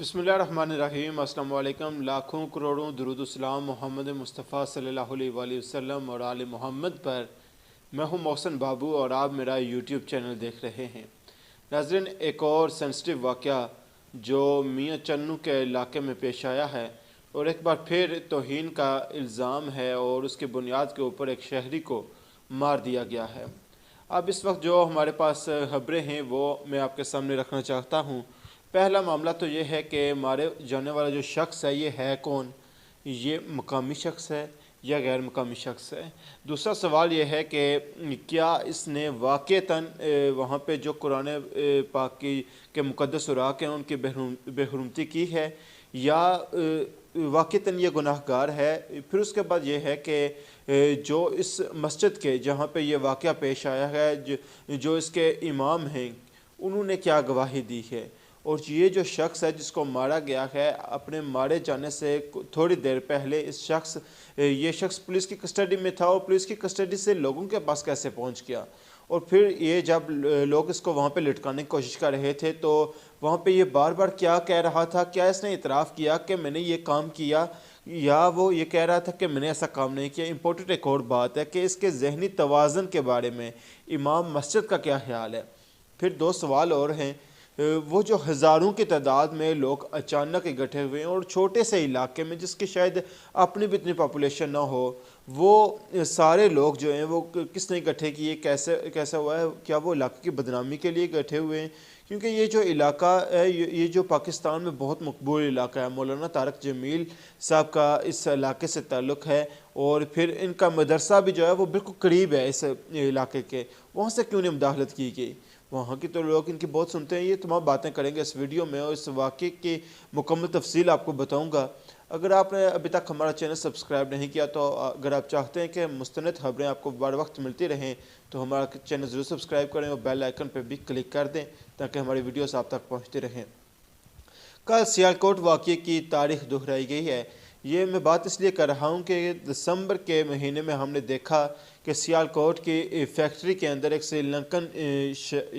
بسم اللہ الرحمن الرحیم۔ السلام علیکم۔ لاکھوں کروڑوں درود و سلام محمد مصطفیٰ صلی اللہ علیہ وآلہ وسلم اور آل محمد پر۔ میں ہوں محسن بابو اور آپ میرا یوٹیوب چینل دیکھ رہے ہیں۔ ناظرین، ایک اور سینسٹیو واقعہ جو میاں چنو کے علاقے میں پیش آیا ہے اور ایک بار پھر توہین کا الزام ہے اور اس کی بنیاد کے اوپر ایک شہری کو مار دیا گیا ہے۔ اب اس وقت جو ہمارے پاس خبریں ہیں وہ میں آپ کے سامنے رکھنا چاہتا ہوں۔ پہلا معاملہ تو یہ ہے کہ مارے جانے والا جو شخص ہے یہ ہے کون؟ یہ مقامی شخص ہے یا غیر مقامی شخص ہے؟ دوسرا سوال یہ ہے کہ کیا اس نے واقعتاً وہاں پہ جو قرآن پاک کے مقدس اوراق ہیں ان کی بے حرمتی کی ہے یا واقعتاً یہ گناہ گار ہے؟ پھر اس کے بعد یہ ہے کہ جو اس مسجد کے جہاں پہ یہ واقعہ پیش آیا ہے جو اس کے امام ہیں انہوں نے کیا گواہی دی ہے؟ اور یہ جو شخص ہے جس کو مارا گیا ہے، اپنے مارے جانے سے تھوڑی دیر پہلے یہ شخص پولیس کی کسٹڈی میں تھا اور پولیس کی کسٹڈی سے لوگوں کے پاس کیسے پہنچ گیا؟ اور پھر یہ جب لوگ اس کو وہاں پہ لٹکانے کی کوشش کر رہے تھے تو وہاں پہ یہ بار بار کیا کہہ رہا تھا؟ کیا اس نے اعتراف کیا کہ میں نے یہ کام کیا، یا وہ یہ کہہ رہا تھا کہ میں نے ایسا کام نہیں کیا؟ امپورٹنٹ ایک اور بات ہے کہ اس کے ذہنی توازن کے بارے میں امام مسجد کا کیا خیال ہے؟ پھر دو سوال اور ہیں۔ وہ جو ہزاروں کی تعداد میں لوگ اچانک اکٹھے ہوئے ہیں اور چھوٹے سے علاقے میں جس کی شاید اپنی بھی اتنی پاپولیشن نہ ہو، وہ سارے لوگ جو ہیں وہ کس نے اکٹھے کیے، کیسا ہوا ہے؟ کیا وہ علاقے کی بدنامی کے لیے اکٹھے ہوئے ہیں؟ کیونکہ یہ جو علاقہ ہے یہ جو پاکستان میں بہت مقبول علاقہ ہے، مولانا طارق جمیل صاحب کا اس علاقے سے تعلق ہے اور پھر ان کا مدرسہ بھی جو ہے وہ بالکل قریب ہے اس علاقے کے، وہاں سے کیوں نہیں مداخلت کی گئی؟ وہاں کی تو لوگ ان کی بہت سنتے ہیں۔ یہ تمام باتیں کریں گے اس ویڈیو میں اور اس واقعے کی مکمل تفصیل آپ کو بتاؤں گا۔ اگر آپ نے ابھی تک ہمارا چینل سبسکرائب نہیں کیا تو اگر آپ چاہتے ہیں کہ مستند خبریں آپ کو بر وقت ملتی رہیں تو ہمارا چینل ضرور سبسکرائب کریں اور بیل آئیکن پہ بھی کلک کر دیں تاکہ ہماری ویڈیوز آپ تک پہنچتی رہیں۔ کل سیالکوٹ واقعے کی تاریخ دہرائی گئی ہے۔ یہ میں بات اس لیے کر رہا ہوں کہ دسمبر کے مہینے میں ہم نے دیکھا کہ سیالکوٹ کی فیکٹری کے اندر ایک سری لنکن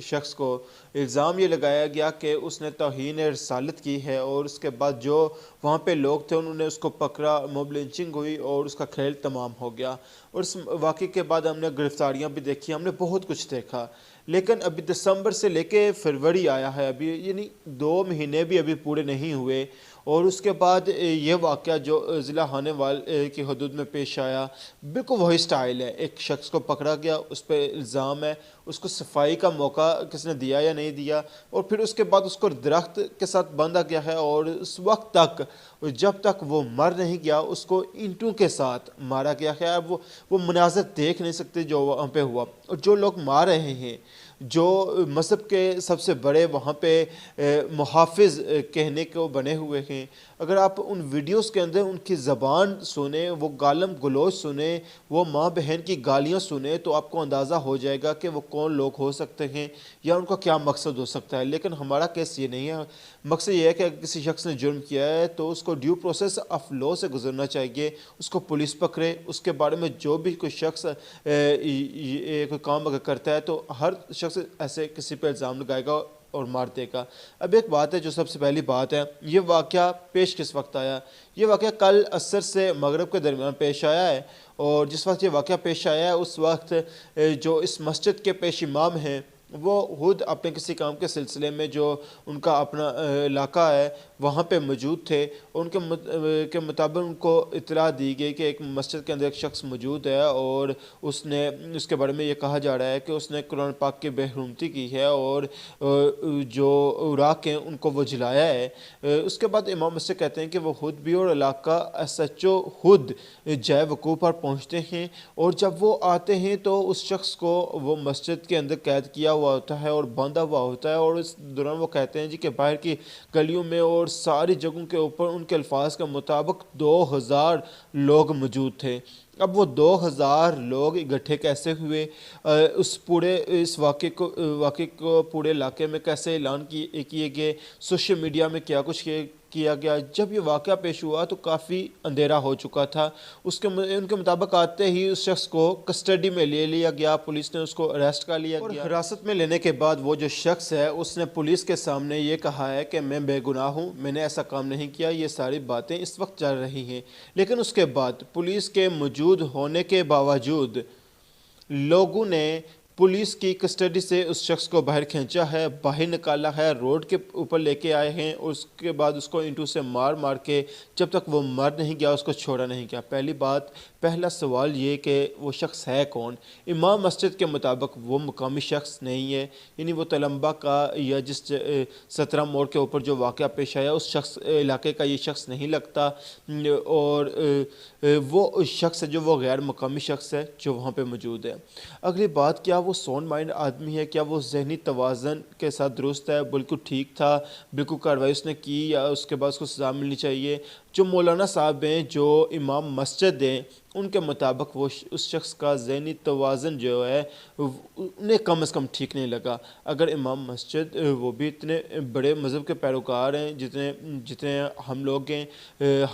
شخص کو الزام یہ لگایا گیا کہ اس نے توہین رسالت کی ہے اور اس کے بعد جو وہاں پہ لوگ تھے انہوں نے اس کو پکڑا، موب لنچنگ ہوئی اور اس کا کھیل تمام ہو گیا۔ اور اس واقعے کے بعد ہم نے گرفتاریاں بھی دیکھی، ہم نے بہت کچھ دیکھا، لیکن ابھی دسمبر سے لے کے فروری آیا ہے، ابھی یعنی 2 مہینے بھی ابھی پورے نہیں ہوئے، اور اس کے بعد یہ واقعہ جو ضلع ہانیوال کی حدود میں پیش آیا بالکل وہی سٹائل ہے۔ ایک شخص کو پکڑا گیا، اس پہ الزام ہے، اس کو صفائی کا موقع کس نے دیا یا نہیں دیا، اور پھر اس کے بعد اس کو درخت کے ساتھ باندھا گیا ہے اور اس وقت تک جب تک وہ مر نہیں گیا اس کو اینٹوں کے ساتھ مارا گیا ہے۔ وہ مناظر دیکھ نہیں سکتے جو وہاں پہ ہوا، اور جو لوگ مار رہے ہیں، جو مذہب کے سب سے بڑے وہاں پہ محافظ کہنے کو بنے ہوئے ہیں، اگر آپ ان ویڈیوز کے اندر ان کی زبان سنیں، وہ گالم گلوچ سنیں، وہ ماں بہن کی گالیاں سنیں تو آپ کو اندازہ ہو جائے گا کہ وہ کون لوگ ہو سکتے ہیں یا ان کا کیا مقصد ہو سکتا ہے۔ لیکن ہمارا کیس یہ نہیں ہے۔ مقصد یہ ہے کہ اگر کسی شخص نے جرم کیا ہے تو اس کو ڈیو پروسیس آف لا سے گزرنا چاہیے، اس کو پولیس پکڑے، اس کے بارے میں جو بھی کوئی شخص کوئی کام اگر کرتا ہے تو ہر شخص ایسے کسی پہ الزام لگائے گا اور مار دے گا۔ اب ایک بات ہے جو سب سے پہلی بات ہے، یہ واقعہ پیش کس وقت آیا؟ یہ واقعہ کل عصر سے مغرب کے درمیان پیش آیا ہے، اور جس وقت یہ واقعہ پیش آیا ہے اس وقت جو اس مسجد کے پیش امام ہیں وہ خود اپنے کسی کام کے سلسلے میں جو ان کا اپنا علاقہ ہے وہاں پہ موجود تھے، اور ان کے مطابق ان کو اطلاع دی گئی کہ ایک مسجد کے اندر ایک شخص موجود ہے اور اس کے بارے میں یہ کہا جا رہا ہے کہ اس نے قرآن پاک کی بے حرمتی کی ہے اور جو اوراق ہیں ان کو وہ جلایا ہے۔ اس کے بعد امام مسجد کہتے ہیں کہ وہ خود بھی اور علاقہ ایس ایچ او خود جائے وقوع پر پہنچتے ہیں، اور جب وہ آتے ہیں تو اس شخص کو وہ مسجد کے اندر قید کیا ہوا ہوتا ہے اور باندھا ہوا ہوتا ہے، اور اس دوران وہ کہتے ہیں جی کہ باہر کی گلیوں میں اور ساری جگہوں کے اوپر ان کے الفاظ کے مطابق 2000 لوگ موجود تھے۔ اب وہ 2000 لوگ اکٹھے کیسے ہوئے، اس واقعے کو پورے علاقے میں کیسے اعلان کیے گئے، سوشل میڈیا میں کیا کچھ کیا گیا۔ جب یہ واقعہ پیش ہوا تو کافی اندھیرا ہو چکا تھا۔ ان کے مطابق آتے ہی اس شخص کو کسٹڈی میں لے لیا گیا، پولیس نے اس کو اریسٹ کر لیا گیا۔ حراست میں لینے کے بعد وہ جو شخص ہے اس نے پولیس کے سامنے یہ کہا ہے کہ میں بے گناہ ہوں، میں نے ایسا کام نہیں کیا، یہ ساری باتیں اس وقت چل رہی ہیں۔ لیکن اس کے بعد پولیس کے موجود ہونے کے باوجود لوگوں نے پولیس کی کسٹڈی سے اس شخص کو باہر کھینچا ہے، باہر نکالا ہے، روڈ کے اوپر لے کے آئے ہیں، اور اس کے بعد اس کو اینٹوں سے مار کے جب تک وہ مر نہیں گیا اس کو چھوڑا نہیں گیا۔ پہلا سوال یہ کہ وہ شخص ہے کون؟ امام مسجد کے مطابق وہ مقامی شخص نہیں ہے، یعنی وہ تلمبہ کا یا جس 17 موڑ کے اوپر جو واقعہ پیش آیا اس علاقے کا یہ شخص نہیں لگتا، اور وہ شخص ہے جو وہ غیر مقامی شخص ہے جو وہاں پہ موجود ہے۔ اگلی بات، کیا وہ ساؤنڈ مائنڈ آدمی ہے؟ کیا وہ ذہنی توازن کے ساتھ درست ہے؟ بالکل ٹھیک تھا، بالکل کارروائی اس نے کی، یا اس کے بعد اس کو سزا ملنی چاہیے؟ جو مولانا صاحب ہیں، جو امام مسجد ہیں، ان کے مطابق وہ اس شخص کا ذہنی توازن جو ہے انہیں کم از کم ٹھیک نہیں لگا۔ اگر امام مسجد وہ بھی اتنے بڑے مذہب کے پیروکار ہیں جتنے ہم لوگ ہیں،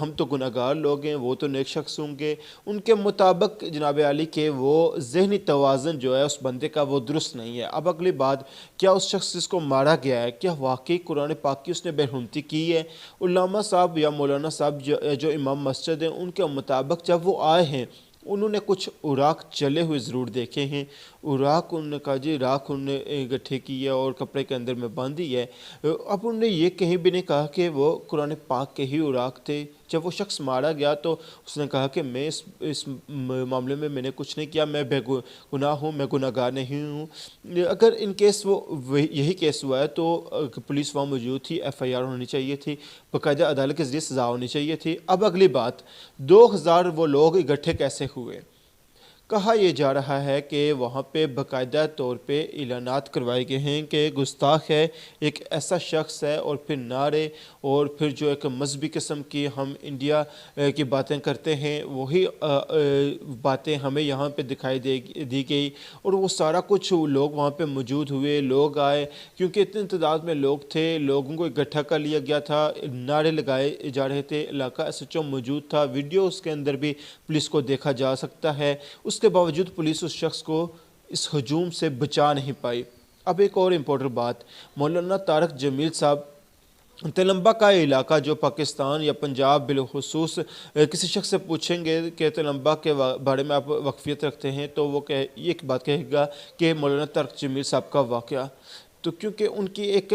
ہم تو گناہگار لوگ ہیں، وہ تو نیک شخص ہوں گے، ان کے مطابق جناب عالی کہ وہ ذہنی توازن جو ہے اس بندے کا وہ درست نہیں ہے۔ اب اگلی بات، کیا اس شخص جس کو مارا گیا ہے کیا واقعی قرآن پاک کی اس نے بے حرمتی کی ہے؟ علامہ صاحب یا مولانا صاحب جو امام مسجد ہیں ان کے مطابق جب وہ آئے ہیں انہوں نے کچھ اوراق چلے ہوئے ضرور دیکھے ہیں، اوراق انہوں نے کہا جی راکھ انہوں نے گٹھے کی ہے اور کپڑے کے اندر میں باندھی ہے۔ اب انہوں نے یہ کہیں بھی نہیں کہا کہ وہ قرآن پاک کے ہی اوراق تھے۔ جب وہ شخص مارا گیا تو اس نے کہا کہ میں اس معاملے میں نے کچھ نہیں کیا، میں بے گناہ ہوں، میں گناہ گار نہیں ہوں۔ اگر ان کیس یہی کیس ہوا ہے تو پولیس وہاں موجود تھی، ایف آئی آر ہونی چاہیے تھی، باقاعدہ عدالت کے ذریعے سزا ہونی چاہیے تھی۔ اب اگلی بات، 2000 وہ لوگ اکٹھے کیسے ہوئے؟ کہا یہ جا رہا ہے کہ وہاں پہ باقاعدہ طور پہ اعلانات کروائے گئے ہیں کہ گستاخ ہے، ایک ایسا شخص ہے، اور پھر نعرے اور پھر جو ایک مذہبی قسم کی ہم انڈیا کی باتیں کرتے ہیں وہی باتیں ہمیں یہاں پہ دکھائی دی گئی، اور وہ سارا کچھ لوگ وہاں پہ موجود ہوئے، لوگ آئے کیونکہ اتنے تعداد میں لوگ تھے، لوگوں کو اکٹھا کر لیا گیا تھا، نعرے لگائے جا رہے تھے، علاقہ ایس ایچ او موجود تھا، ویڈیو اس کے اندر بھی پولیس کو دیکھا جا سکتا ہے۔ اس کے باوجود پولیس اس شخص کو اس ہجوم سے بچا نہیں پائی۔ اب ایک اور امپورٹنٹ بات، مولانا طارق جمیل صاحب، تلمبہ کا علاقہ جو پاکستان یا پنجاب بالخصوص کسی شخص سے پوچھیں گے کہ تلمبہ کے بارے میں آپ واقفیت رکھتے ہیں تو وہ ایک بات کہے گا کہ مولانا طارق جمیل صاحب کا واقعہ، تو کیونکہ ان کی ایک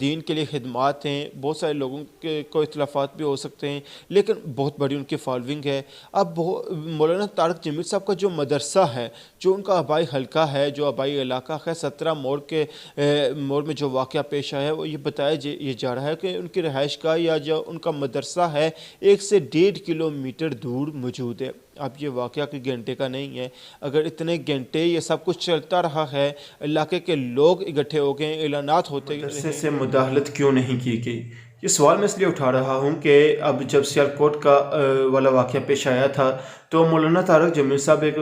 دین کے لیے خدمات ہیں، بہت سارے لوگوں کو اختلافات بھی ہو سکتے ہیں لیکن بہت بڑی ان کی فالوئنگ ہے۔ اب مولانا طارق جمیل صاحب کا جو مدرسہ ہے، جو ان کا آبائی حلقہ ہے، جو آبائی علاقہ ہے 17 موڑ میں جو واقعہ پیش آیا ہے، وہ یہ بتایا یہ جا رہا ہے کہ ان کی رہائش گاہ یا جو ان کا مدرسہ ہے 1 سے 1.5 کلومیٹر دور موجود ہے۔ اب یہ واقعہ کوئی گھنٹے کا نہیں ہے، اگر اتنے گھنٹے یہ سب کچھ چلتا رہا ہے، علاقے کے لوگ اکٹھے ہو گئے، اعلانات ہوتے گئے، مدرسے سے مداخلت کیوں نہیں کی گئی؟ یہ سوال میں اس لیے اٹھا رہا ہوں کہ اب جب سیالکوٹ کا والا واقعہ پیش آیا تھا تو مولانا طارق جمیل صاحب ایک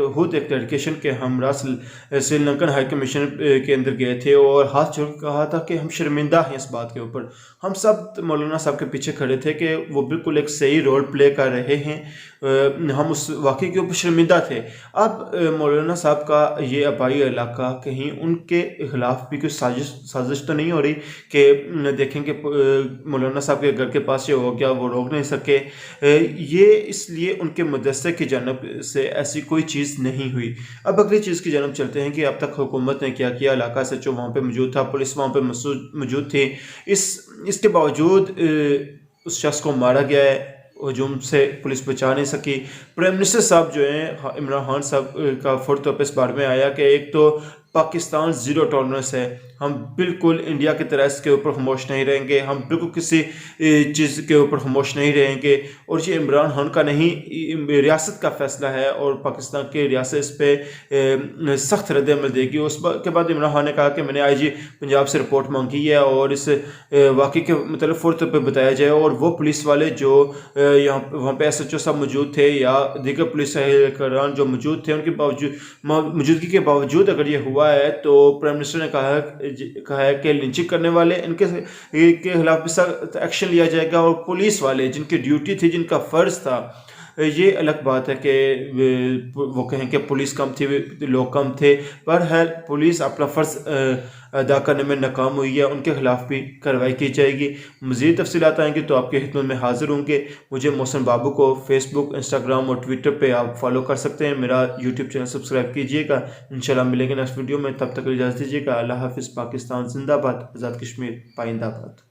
ڈیلیگیشن کے ہمراہ سری لنکن ہائی کمیشن کے اندر گئے تھے اور ہاتھ جوڑ کہا تھا کہ ہم شرمندہ ہیں اس بات کے اوپر۔ ہم سب مولانا صاحب کے پیچھے کھڑے تھے کہ وہ بالکل ایک صحیح رول پلے کر رہے ہیں، ہم اس واقعے کے اوپر شرمندہ تھے۔ اب مولانا صاحب کا یہ آبائی علاقہ کہیں ان کے خلاف بھی کوئی سازش تو نہیں ہو رہی کہ دیکھیں کہ مولانا صاحب کے گھر کے پاس یہ ہو گیا، وہ روک نہیں سکے؟ یہ اس لیے ان کے مدرسے کی جانب سے ایسی کوئی چیز نہیں ہوئی۔ اب اگلی چیز کی جانب چلتے ہیں کہ اب تک حکومت نے کیا کیا۔ علاقہ سے جو وہاں پہ موجود تھا، پولیس وہاں پہ موجود تھی، اس کے باوجود اس شخص کو مارا گیا ہے، ہجوم سے پولیس بچا نہیں سکی۔ پرائم منسٹر صاحب جو ہیں عمران خان صاحب کا فوری طور پہ اس بارے میں آیا کہ ایک تو پاکستان زیرو ٹالرنس ہے. ہم بالکل انڈیا کی طرح اس کے اوپر خاموش نہیں رہیں گے. ہم بالکل کسی چیز کے اوپر خاموش نہیں رہیں گے. اور یہ عمران خان کا نہیں ریاست کا فیصلہ ہے اور پاکستان کی ریاست اس پہ سخت رد عمل دے گی. اس کے بعد عمران خان نے کہا کہ میں نے آئی جی پنجاب سے رپورٹ مانگی ہے اور اس واقعے کے متعلق فوری طور پہ بتایا جائے. اور وہ پولیس والے جو وہاں پہ ایس ایچ او صاحب موجود تھے یا دیگر پولیس اہلکاران جو موجود تھے، ان کی موجودگی کے باوجود اگر یہ ہوا ہے تو پرائم منسٹر نے کہا ہے کہ لنچنگ کرنے والے ان کے خلاف بھی سخت ایکشن لیا جائے گا. اور پولیس والے جن کی ڈیوٹی تھی، جن کا فرض تھا، یہ الگ بات ہے کہ وہ کہیں کہ پولیس کم تھی، لوگ کم تھے. بہرحال پولیس اپنا فرض ادا کرنے میں ناکام ہوئی ہے، ان کے خلاف بھی کارروائی کی جائے گی. مزید تفصیلات آئیں گی تو آپ کی خدمت میں حاضر ہوں گے. مجھے محسن بابو کو فیس بک، انسٹاگرام اور ٹویٹر پہ آپ فالو کر سکتے ہیں. میرا یوٹیوب چینل سبسکرائب کیجیے گا. انشاءاللہ ملیں گے نیکسٹ ویڈیو میں. تب تک اجازت دیجیے گا. اللہ حافظ. پاکستان زندہ باد. آزاد کشمیر پائندہ باد.